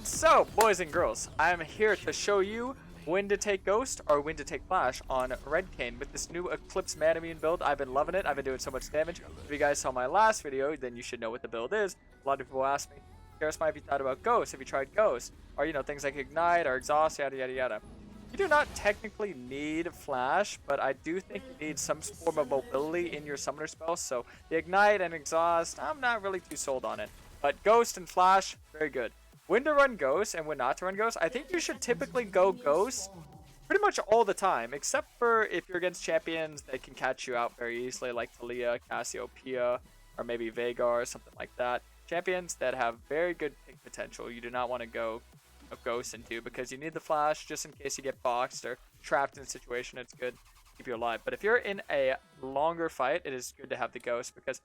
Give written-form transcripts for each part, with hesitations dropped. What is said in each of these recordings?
So, boys and girls, I'm here to show you when to take Ghost or when to take Flash on Red Kayn with this new Eclipse Manamune build. I've been loving it. I've been doing so much damage. If you guys saw my last video, then you should know what the build is. A lot of people ask me, Karasmai, have you thought about Ghost? Have you tried Ghost? Or, things like Ignite or Exhaust, yada, yada, yada. You do not technically need Flash, but I do think you need some form of mobility in your summoner spells. So the Ignite and Exhaust, I'm not really too sold on it. But Ghost and Flash, very good. When to run Ghost and when not to run Ghost, I think you should typically go Ghost pretty much all the time, except for if you're against champions that can catch you out very easily, like Talia, Cassiopeia, or maybe Veigar or something like that. Champions that have very good pick potential, you do not want to go Ghost into because you need the Flash just in case you get boxed or trapped in a situation. It's good to keep you alive. But if you're in a longer fight, it is good to have the Ghost because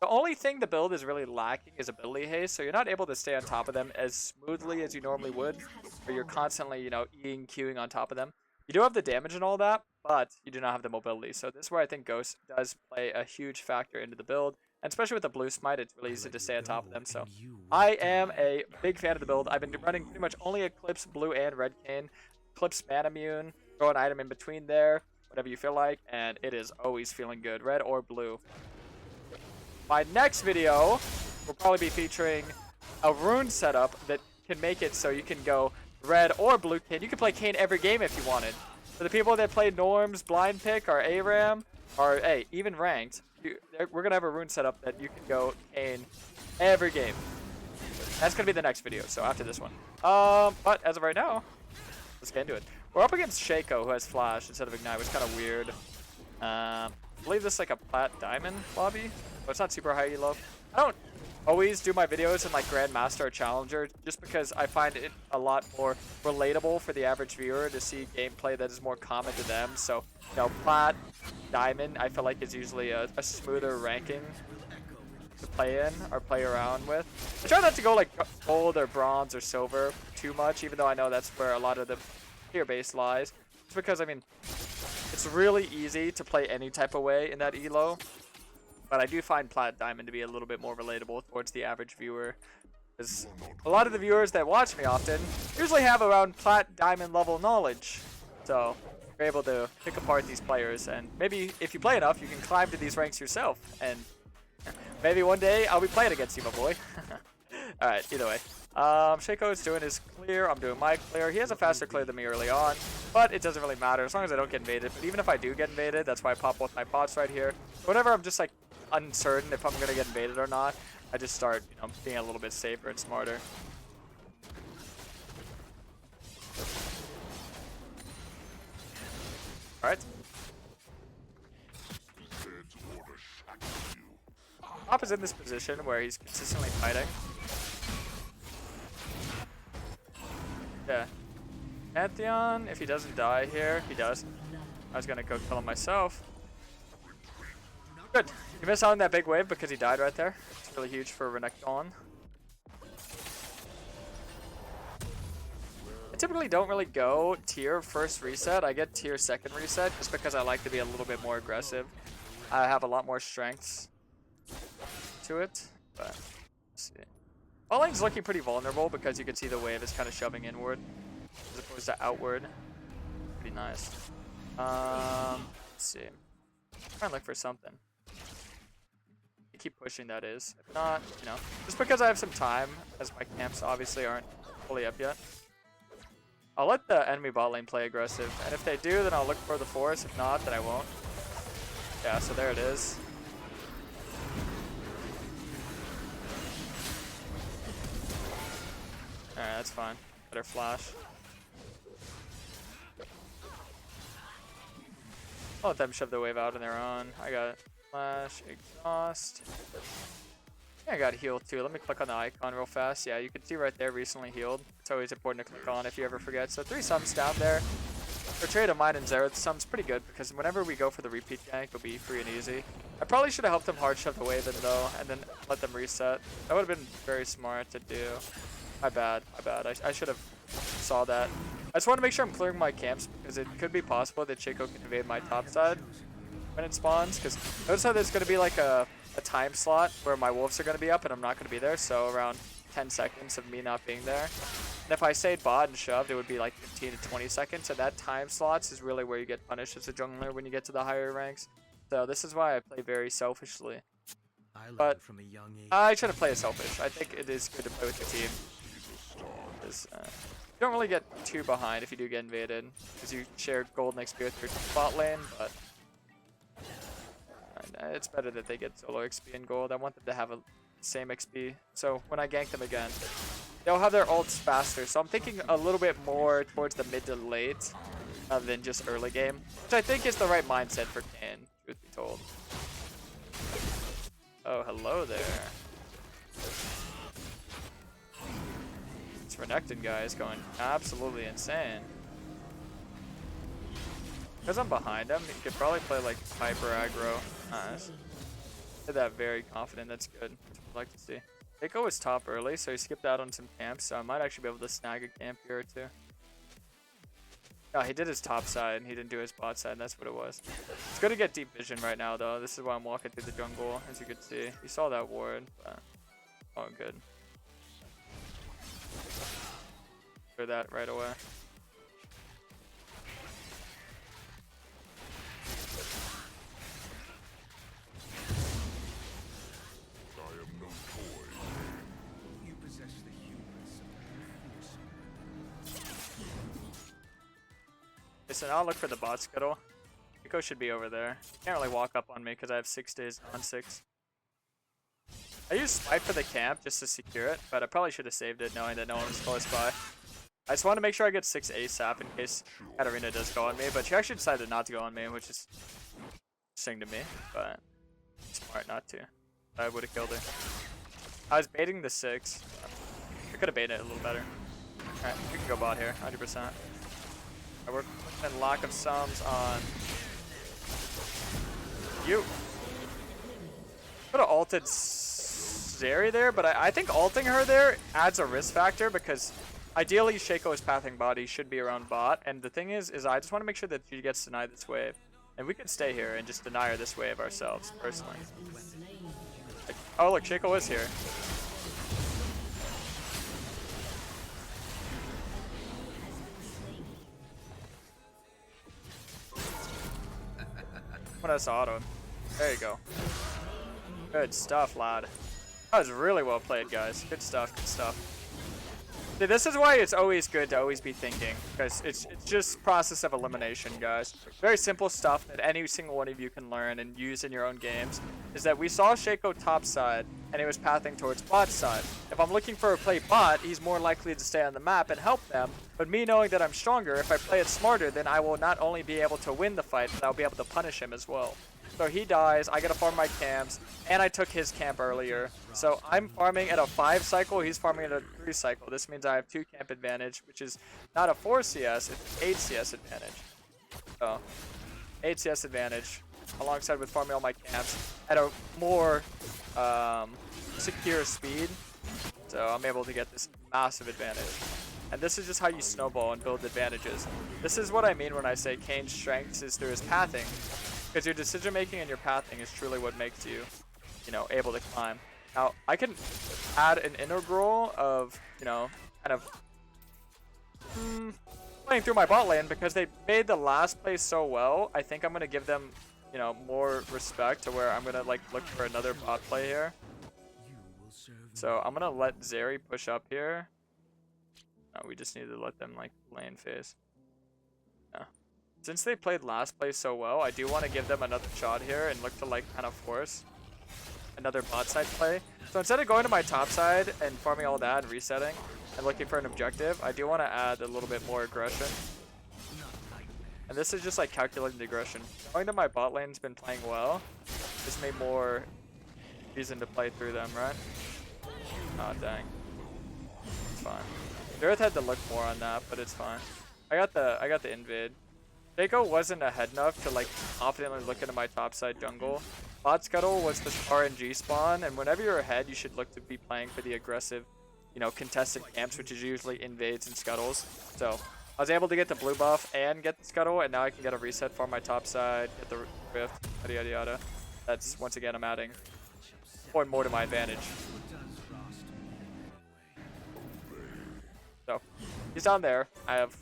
the only thing the build is really lacking is ability haste, so you're not able to stay on top of them as smoothly as you normally would, or you're constantly, Eing, Qing on top of them. You do have the damage and all that, but you do not have the mobility. So this is where I think Ghost does play a huge factor into the build, and especially with the blue smite, it's really easy to stay on top of them. So I am a big fan of the build. I've been running pretty much only Eclipse, Blue, and Red Kayn. Eclipse Manamune, throw an item in between there, whatever you feel like, and it is always feeling good, red or blue. My next video will probably be featuring a rune setup that can make it so you can go red or blue Kayn. You can play Kayn every game if you wanted. For the people that play Norms, Blind Pick, or ARAM, or hey, even ranked, we're going to have a rune setup that you can go Kayn every game. That's going to be the next video, so after this one. But as of right now, let's get into it. We're up against Shaco, who has Flash instead of Ignite, which is kind of weird. I believe this is like a Plat Diamond lobby. But it's not super high elo. I don't always do my videos in like Grandmaster or Challenger just because I find it a lot more relatable for the average viewer to see gameplay that is more common to them. So, Plat, Diamond, I feel like is usually a smoother ranking to play in or play around with. I try not to go like gold or bronze or silver too much, even though I know that's where a lot of the tier base lies. Just because, I mean, it's really easy to play any type of way in that elo. But I do find Plat Diamond to be a little bit more relatable towards the average viewer. Because a lot of the viewers that watch me often usually have around Plat Diamond level knowledge. So you're able to pick apart these players. And maybe if you play enough, you can climb to these ranks yourself. And maybe one day I'll be playing against you, my boy. Alright, either way. Shaco is doing his clear. I'm doing my clear. He has a faster clear than me early on. But it doesn't really matter as long as I don't get invaded. But even if I do get invaded, that's why I pop both my pots right here. Whenever I'm just like uncertain if I'm gonna get invaded or not, I just start, being a little bit safer and smarter. Alright. Top is in this position where he's consistently fighting. Yeah. Pantheon, if he doesn't die here, he does. I was gonna go kill him myself. Good. You missed out on that big wave because he died right there. It's really huge for Renekton. I typically don't really go tier first reset. I get tier second reset just because I like to be a little bit more aggressive. I have a lot more strengths to it. But let's see. Bot lane's looking pretty vulnerable because you can see the wave is kind of shoving inward as opposed to outward. Pretty nice. Let's see. Try and look for something. Keep pushing, that is. If not, just because I have some time, as my camps obviously aren't fully up yet. I'll let the enemy bot lane play aggressive, and if they do, then I'll look for the forest. If not, then I won't. Yeah, so there it is. Alright, that's fine. Better flash. I'll let them shove the wave out on their own. I got flash, exhaust. Yeah, I got healed too. Let me click on the icon real fast. Yeah, you can see right there, recently healed. It's always important to click on if you ever forget. So 3 sums down there. For trade of mine and Zero, the sum's pretty good because whenever we go for the repeat gank, it'll be free and easy. I probably should have helped them hard shove the wave in though, and then let them reset. That would have been very smart to do. My bad, my bad. I should have saw that. I just want to make sure I'm clearing my camps because it could be possible that Shaco can invade my top side when it spawns. Because notice how there's going to be like a time slot where my wolves are going to be up and I'm not going to be there. So around 10 seconds of me not being there. And if I stayed bot and shoved, it would be like 15 to 20 seconds, and that time slots is really where you get punished as a jungler when you get to the higher ranks. So this is why I play very selfishly. But I shouldn't play it selfish. I think it is good to play with your team. Because you don't really get too behind if you do get invaded, because you share gold and XP with your bot lane, but it's better that they get solo XP and gold. I want them to have the same XP, so when I gank them again, they'll have their ults faster. So I'm thinking a little bit more towards the mid to late than just early game, which I think is the right mindset for Kayn, truth be told. Oh, hello there. This Renekton guy is going absolutely insane. Because I'm behind him, he could probably play like hyper aggro. Nice. Did that very confident, that's good. That's what I'd like to see. Keiko was top early, so he skipped out on some camps, so I might actually be able to snag a camp here or two. No, he did his top side, he didn't do his bot side, that's what it was. It's good to get deep vision right now, though. This is why I'm walking through the jungle, as you can see. You saw that ward, but oh, good. For that right away. So now I'll look for the bot scuttle. Nico should be over there. Can't really walk up on me because I have 6 days on 6. I used Spike for the camp just to secure it, but I probably should have saved it knowing that no one was close by. I just want to make sure I get 6 ASAP in case Katarina does go on me, but she actually decided not to go on me, which is interesting to me, but smart not to. I would have killed her. I was baiting the 6. I could have baited it a little better. Alright, we can go bot here, 100%. We're putting a lack of sums on you. Could have ulted Zeri there, but I think ulting her there adds a risk factor because ideally Shaco is pathing bot, he should be around bot, and the thing is I just want to make sure that she gets denied this wave. And we can stay here and just deny her this wave ourselves, personally. Like, oh look, Shaco is here. What else auto? There you go. Good stuff, lad. That was really well played, guys. Good stuff, good stuff. See, this is why it's always good to always be thinking, because it's just process of elimination, guys. Very simple stuff that any single one of you can learn and use in your own games. Is that we saw Shaco top side, and he was pathing towards bot side. If I'm looking for a play bot, he's more likely to stay on the map and help them. But me knowing that I'm stronger, if I play it smarter, then I will not only be able to win the fight, but I'll be able to punish him as well. So he dies, I gotta farm my camps, and I took his camp earlier. So I'm farming at a 5 cycle, he's farming at a 3 cycle. This means I have 2 camp advantage, which is not a 4 CS, it's 8 CS advantage. So, 8 CS advantage, alongside with farming all my camps at a more secure speed. So I'm able to get this massive advantage. And this is just how you snowball and build advantages. This is what I mean when I say Kayn's strengths is through his pathing. Because your decision making and your pathing is truly what makes you, you know, able to climb. Now, I can add an integral of, you know, kind of playing through my bot lane because they made the last play so well. I think I'm going to give them, you know, more respect to where I'm going to, like, look for another bot play here. So I'm going to let Zeri push up here. No, we just need to let them, like, lane phase. No. Since they played last play so well, I do want to give them another shot here and look to, like, kind of force another bot side play. So instead of going to my top side and farming all that and resetting and looking for an objective, I do want to add a little bit more aggression. And this is just like calculated aggression. Going to my bot lane's been playing well. Gives me more reason to play through them, right? Oh dang. It's fine. Earth had to look more on that, but it's fine. I got the invade. Shaco wasn't ahead enough to like confidently look into my top side jungle. Bot Scuttle was the RNG spawn, and whenever you're ahead, you should look to be playing for the aggressive, you know, contested camps, which is usually invades and scuttles. So I was able to get the blue buff and get the scuttle, and now I can get a reset for my top side, get the rift, yada yada yada. That's once again I'm adding point more to my advantage. So he's down there. I have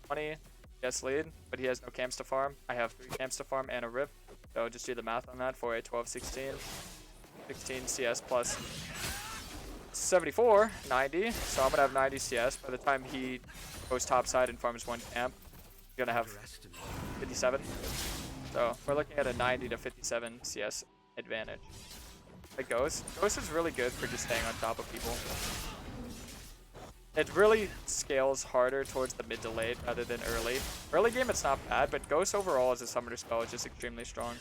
20 CS lead, but he has no camps to farm. I have 3 camps to farm and a Rift. So just do the math on that. 4, 8, 12, 16. 16 CS plus 74, 90. So I'm going to have 90 CS. By the time he goes topside and farms 1 camp, he's going to have 57. So we're looking at a 90 to 57 CS advantage. Like Ghost is really good for just staying on top of people. It really scales harder towards the mid to late rather than early. Early game it's not bad, but Ghost overall as a summoner spell is just extremely strong.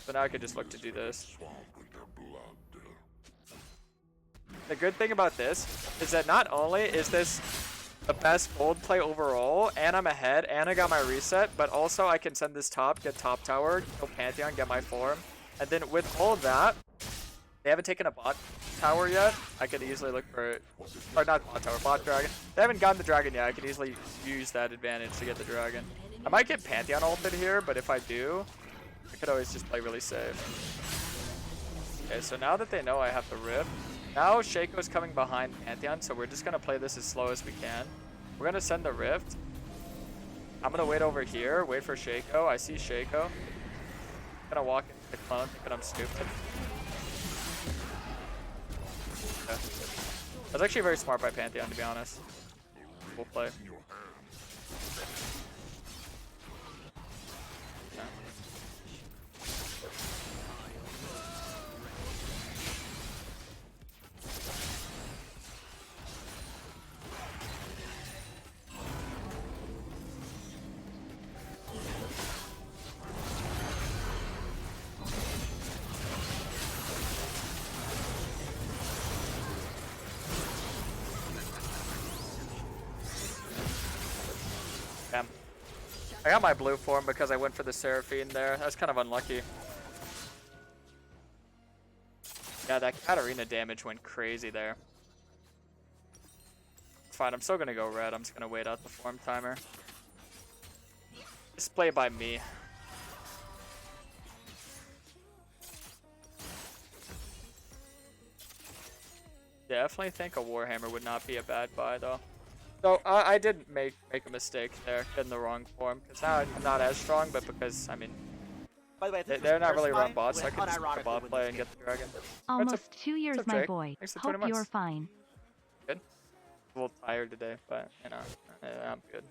So now I could just look to do this. The good thing about this is that not only is this the best gold play overall, and I'm ahead, and I got my reset, but also I can send this top, get top tower, kill Pantheon, get my form. And then with all of that, they haven't taken a bot tower yet. I could easily look for, or not bot tower, bot dragon. They haven't gotten the dragon yet. I could easily use that advantage to get the dragon. I might get Pantheon ulted here, but if I do, I could always just play really safe. Okay, so now that they know I have the Rift, now Shaco's coming behind Pantheon, so we're just going to play this as slow as we can. We're going to send the Rift. I'm going to wait over here, wait for Shaco. I see Shaco. I'm going to walk into the clone thinking I'm stupid. Okay. That's actually very smart by Pantheon, to be honest. We'll play. Okay. Damn. I got my blue form because I went for the Seraphine there. That's kind of unlucky. Yeah, that Katarina damage went crazy there. It's fine, I'm still gonna go red. I'm just gonna wait out the form timer. Just play by me. Definitely think a Warhammer would not be a bad buy though. So I did make a mistake there, getting the wrong form, because now I'm not as strong, but because, I mean, By the way, they're not really run bots, so I can just make a bot play and get the dragon. Almost 2 years, up, my Jake? boy. Thanks for 20 Hope you're months. fine. Good. A little tired today, but, you know, I'm good.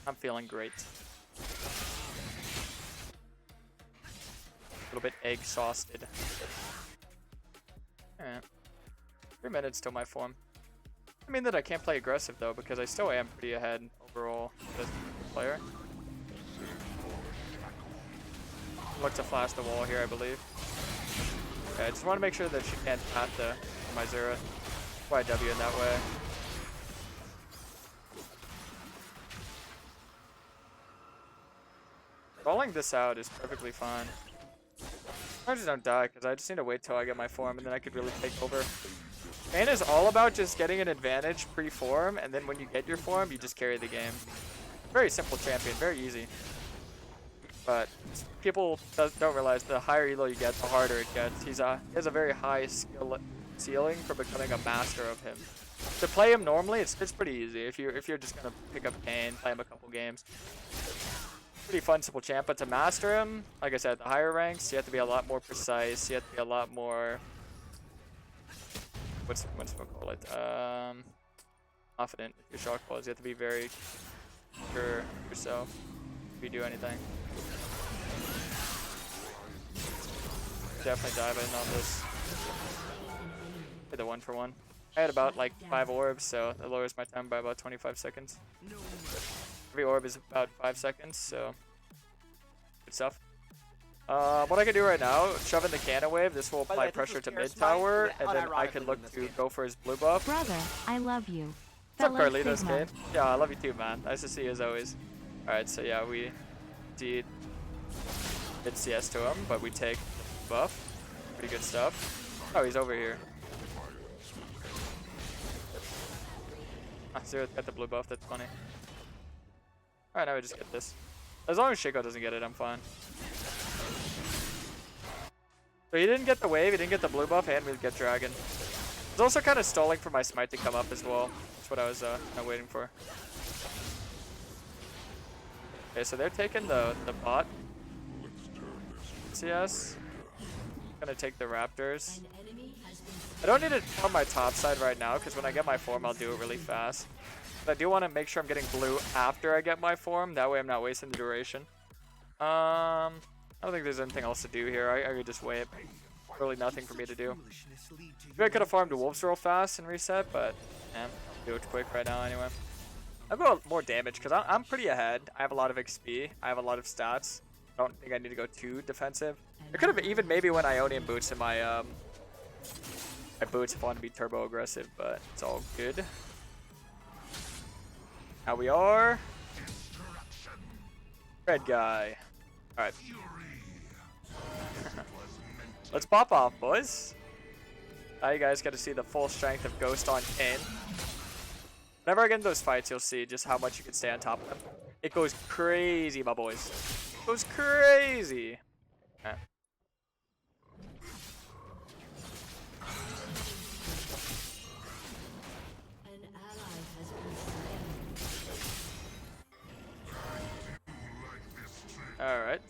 I'm feeling great. A little bit egg sauced. Alright. 3 minutes till my form. I mean that I can't play aggressive though, because I still am pretty ahead overall as a player. Look to flash the wall here, I believe. Okay, I just want to make sure that she can't path to my Zera. Why W in that way. Rolling this out is perfectly fine. I just don't die, because I just need to wait till I get my form, and then I could really take over. Kayn is all about just getting an advantage pre-form, and then when you get your form, you just carry the game. Very simple champion, very easy. But people don't realize the higher elo you get, the harder it gets. He has a very high skill ceiling for becoming a master of him. To play him normally, it's pretty easy. If you're just gonna pick up Kayn, play him a couple games. Pretty fun, simple champ. But to master him, like I said, the higher ranks, you have to be a lot more precise. You have to be a lot more. What's we call it? Confident with your shock balls. You have to be very sure of yourself if you do anything. Definitely dive in on this. Hit the 1-for-1. I had about like 5 orbs, so that lowers my time by about 25 seconds. Every orb is about 5 seconds, so good stuff. What I can do right now, shove in the cannon wave. This will apply pressure to mid tower, and then I can look to go for his blue buff. Brother, I love you. What's up, Fellow Carlitos, Sigma. kid? Yeah, I love you too, man. Nice to see you as always. Alright, so yeah, we did CS to him, but we take buff. Pretty good stuff. Oh, he's over here. Zero got the blue buff, that's funny. Alright, now we just get this. As long as Shaco doesn't get it, I'm fine. So he didn't get the wave, he didn't get the blue buff, and we get dragon. was also kind of stalling for my smite to come up as well. That's what I was kind of waiting for. Okay, so they're taking the bot. CS. Gonna take the Raptors. I don't need to farm my top side right now because when I get my form, I'll do it really fast. But I do want to make sure I'm getting blue after I get my form. That way I'm not wasting the duration. I don't think there's anything else to do here. I could just wait. Really nothing for me to do. Maybe I could have farmed wolves real fast and reset, but yeah, I'll do it quick right now anyway. I'll go more damage because I'm pretty ahead. I have a lot of XP. I have a lot of stats. I don't think I need to go too defensive. I could have even maybe went Ionian boots in my my boots if I want to be turbo aggressive, but it's all good. Now we are red guy. All right. Let's pop off, boys. Now you guys get to see the full strength of Ghost on Kayn. Whenever I get in those fights, you'll see just how much you can stay on top of them. It goes crazy, my boys. It goes crazy. Okay. All right.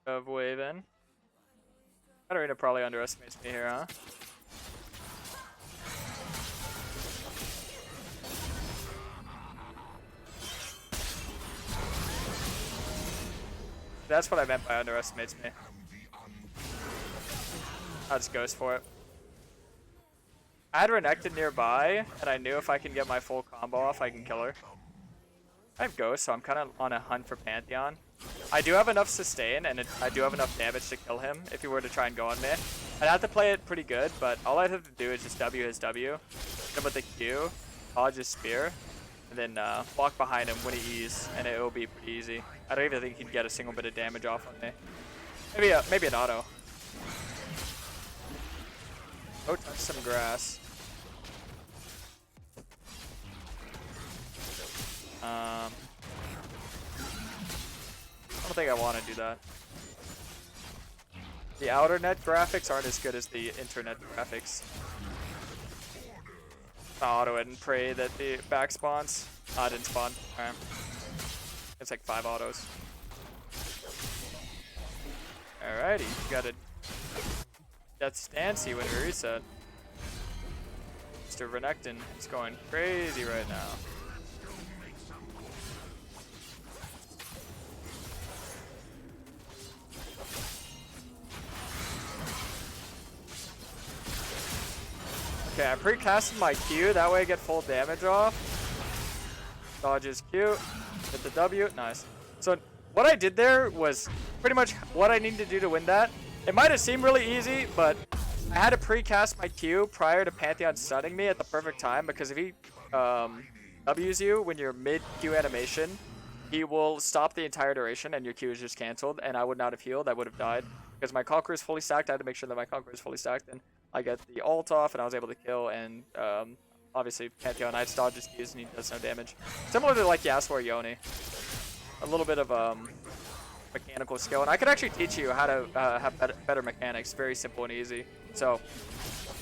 Of wave in. Katarina probably underestimates me here, huh? That's what I meant by underestimates me. I'll just ghost for it. I had Renekton nearby, and I knew if I can get my full combo off, I can kill her. I have Ghost, so I'm kind of on a hunt for Pantheon. I do have enough sustain, and I do have enough damage to kill him if he were to try and go on me. I'd have to play it pretty good, but all I'd have to do is just W his W, hit him with the Q, dodge his spear, and then walk behind him when he E's, and it will be pretty easy. I don't even think he'd get a single bit of damage off on me. Maybe an auto. Go touch some grass. I don't think I want to do that. The outer net graphics aren't as good as the internet graphics. I'll auto it and pray that the back spawns. Ah, it didn't spawn. Alright. It's like 5 autos. Alrighty, you got it. That's Stancy when we reset. Mr. Renekton is going crazy right now. Okay, I pre-casted my Q, that way I get full damage off. Dodges Q, hit the W, nice. So what I did there was pretty much what I needed to do to win that. It might have seemed really easy, but I had to pre-cast my Q prior to Pantheon stunning me at the perfect time, because if he W's you when you're mid-Q animation, he will stop the entire duration and your Q is just cancelled, and I would not have healed, I would have died. Because my Conqueror is fully stacked, I had to make sure that my Conqueror is fully stacked, and I get the ult off and I was able to kill, and obviously Pantheon Knight's dodges Qs and he does no damage. Similar to like Yasuo or Yone. A little bit of mechanical skill, and I could actually teach you how to have better mechanics. Very simple and easy. So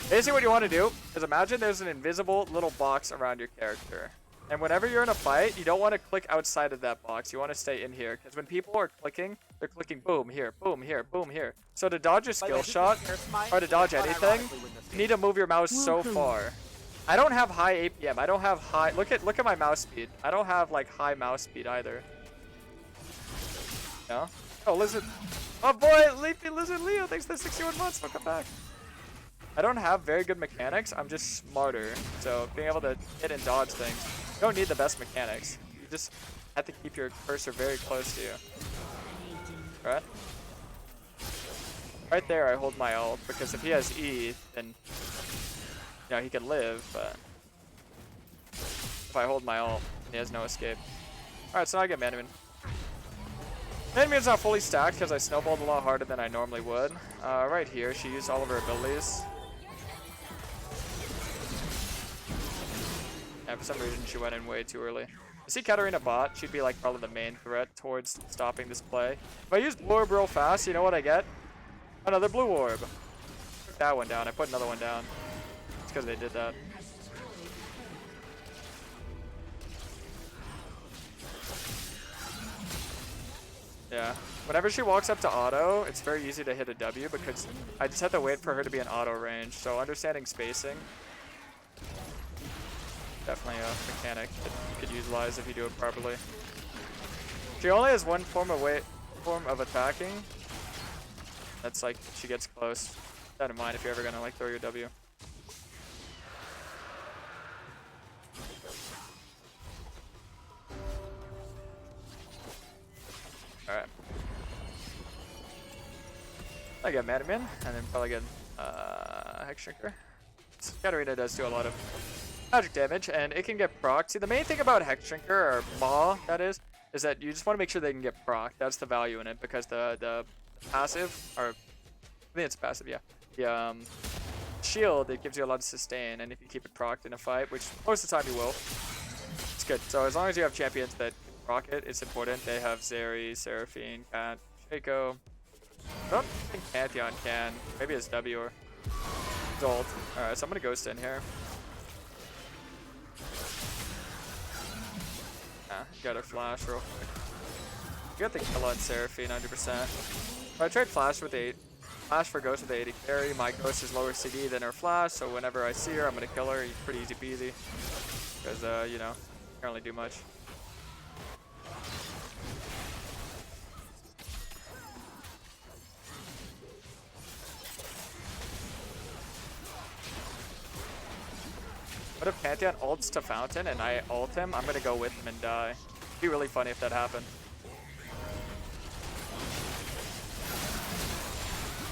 basically what you want to do is imagine there's an invisible little box around your character. And whenever you're in a fight, you don't want to click outside of that box. You want to stay in here, because when people are clicking, they're clicking boom here, boom here, boom here. So to dodge a skill shot, or to dodge anything, you need to move your mouse so far. I don't have high APM. I don't have high... Look at my mouse speed. I don't have, like, high mouse speed either. No? Oh, Lizard... Oh, boy! Leafy Lizard Leo! Thanks for the 61 months. Welcome back. I don't have very good mechanics. I'm just smarter. So being able to hit and dodge things. You don't need the best mechanics. You just have to keep your cursor very close to you. Right? Right there I hold my ult, because if he has E, then you know, he can live, but if I hold my ult, he has no escape. Alright, so now I get Manaman. Manaman's not fully stacked because I snowballed a lot harder than I normally would. Right here, she used all of her abilities. Yeah, for some reason she went in way too early. I see Katarina bot. She'd be like probably the main threat towards stopping this play. If I use blue orb real fast, you know what I get? Another blue orb. Took that one down. I put another one down. It's because they did that. Yeah. Whenever she walks up to auto, it's very easy to hit a W because I just have to wait for her to be in auto range. So understanding spacing, definitely a mechanic that you could utilize if you do it properly. She only has one form of attacking. That's like she gets close. Keep that in mind if you're ever gonna like throw your W. Alright. I get Madman, and then probably get Hex Shrinker. Katarina does do a lot of magic damage, and it can get procced. See, the main thing about Hex Shrinker, or Maw, that is that you just want to make sure they can get procced. That's the value in it, because the passive, or I think it's passive, yeah. The shield, it gives you a lot of sustain, and if you keep it procced in a fight, which most of the time you will, it's good. So as long as you have champions that proc it, it's important. They have Zeri, Seraphine, Kat, Shaco. I don't think Pantheon can. Maybe it's W or Zolt. Alright, so I'm gonna Ghost in here. Got her Flash real quick. You got the kill on Seraphine 100%. If I trade Flash with 8, Flash for Ghost with 80 carry, my Ghost is lower CD than her Flash, so whenever I see her, I'm gonna kill her. Pretty easy peasy. Because, you know, can't really do much. What if Pantheon ults to Fountain and I ult him? I'm gonna go with him and die. It'd be really funny if that happened.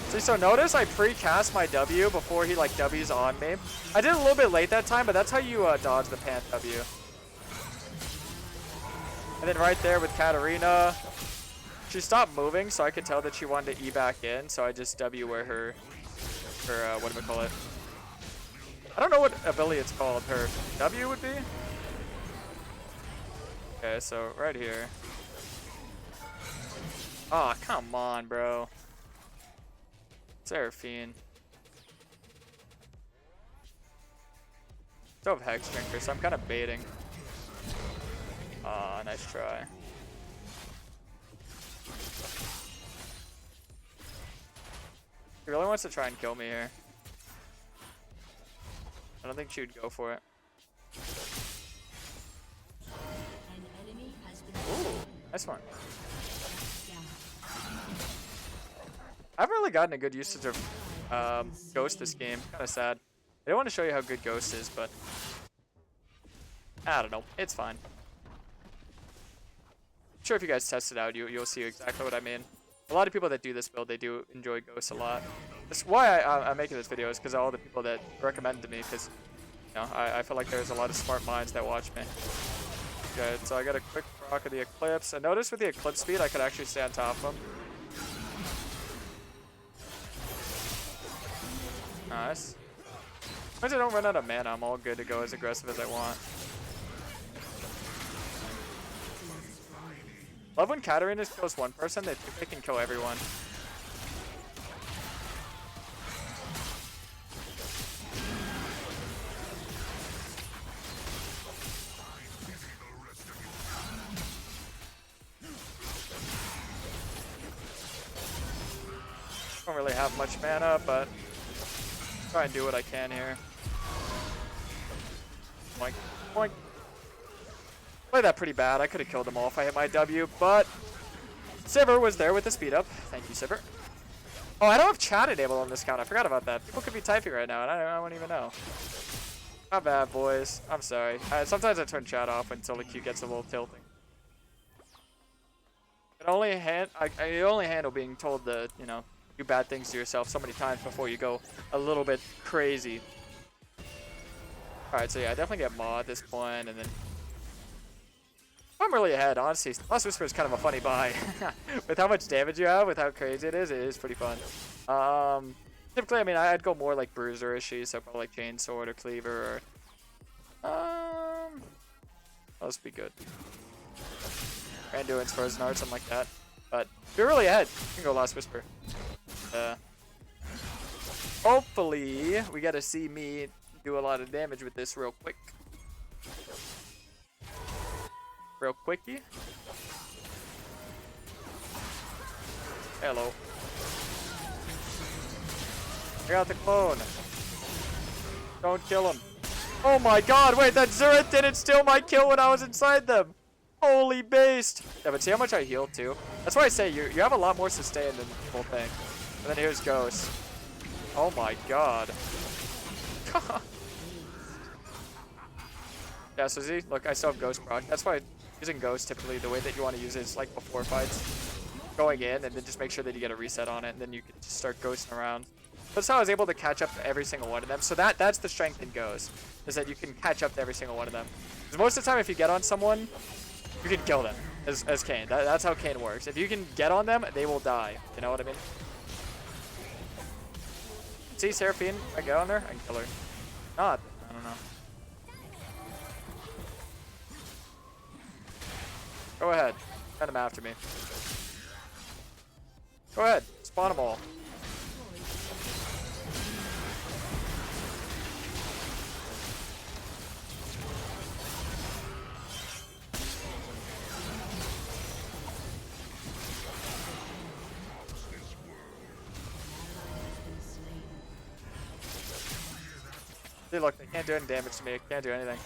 See, so notice I pre-cast my W before he like W's on me. I did a little bit late that time, but that's how you dodge the Panth W. And then right there with Katarina, she stopped moving, so I could tell that she wanted to E back in, so I just W where her what do we call it? I don't know what ability it's called. Her W would be? Okay, so right here. Aw, oh, come on, bro. Seraphine. Still have Hex Drinker, so I'm kind of baiting. Aw, nice try. He really wants to try and kill me here. I don't think she would go for it. Ooh, nice one. I haven't really gotten a good usage of Ghost this game. Kind of sad. I don't want to show you how good Ghost is, but I don't know. It's fine. I'm sure if you guys test it out, you'll see exactly what I mean. A lot of people that do this build, they do enjoy Ghost a lot. That's why I'm making this video, is because of all the people that recommend to me, because you know, I feel like there's a lot of smart minds that watch me. Good, so I got a quick proc of the Eclipse. And notice with the Eclipse speed, I could actually stay on top of him. Nice. As long as I don't run out of mana, I'm all good to go as aggressive as I want. Love when Katarina kills one person, they think they can kill everyone. Don't really have much mana, but try and do what I can here. Boink, boink. Played that pretty bad. I could have killed them all if I hit my W, but Sivir was there with the speed up. Thank you, Sivir. Oh, I don't have chat enabled on this account. I forgot about that. People could be typing right now, and I won't even know. Not bad, boys. I'm sorry. Sometimes I turn chat off until the queue gets a little tilting. The only handle being told to, you know, do bad things to yourself so many times before you go a little bit crazy. Alright, so yeah, I definitely get Maw at this point, and then I'm really ahead, honestly. Lost Whisper is kind of a funny buy. With how much damage you have, with how crazy it is pretty fun. Typically, I mean, I'd go more like Bruiser-ishy, so probably like Chainsword or Cleaver or Must be good. Randuin's Frozen Heart, something like that. But if you're really ahead, you can go Last Whisper. Hopefully, we get to see me do a lot of damage with this real quick. Real quickie. Hello. I got the clone. Don't kill him. Oh my god, wait, that Zurith didn't steal my kill when I was inside them. Holy based. Yeah, but see how much I healed too? That's why I say you have a lot more sustain than the whole thing. And then here's Ghost. Oh my god. Yeah, so see, look, I still have Ghost proc. That's why using Ghost typically the way that you want to use it is like before fights. Going in and then just make sure that you get a reset on it and then you can just start ghosting around. That's how I was able to catch up to every single one of them. So that's the strength in Ghost, is that you can catch up to every single one of them. Because most of the time if you get on someone, you can kill them as Kayn. That's how Kayn works. If you can get on them, they will die. You know what I mean? See Seraphine? I get on her, I can kill her. Not, I don't know. Go ahead. Send them after me. Go ahead. Spawn them all. See, look, they can't do any damage to me. They can't do anything.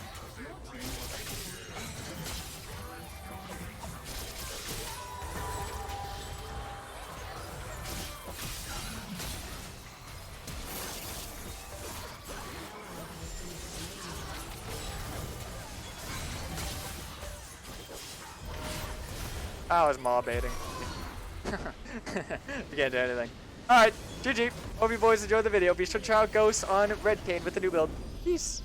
I was mob baiting. You can't do anything. Alright, GG. Hope you boys enjoyed the video. Be sure to check out Ghost on Red Kayn with the new build. Peace.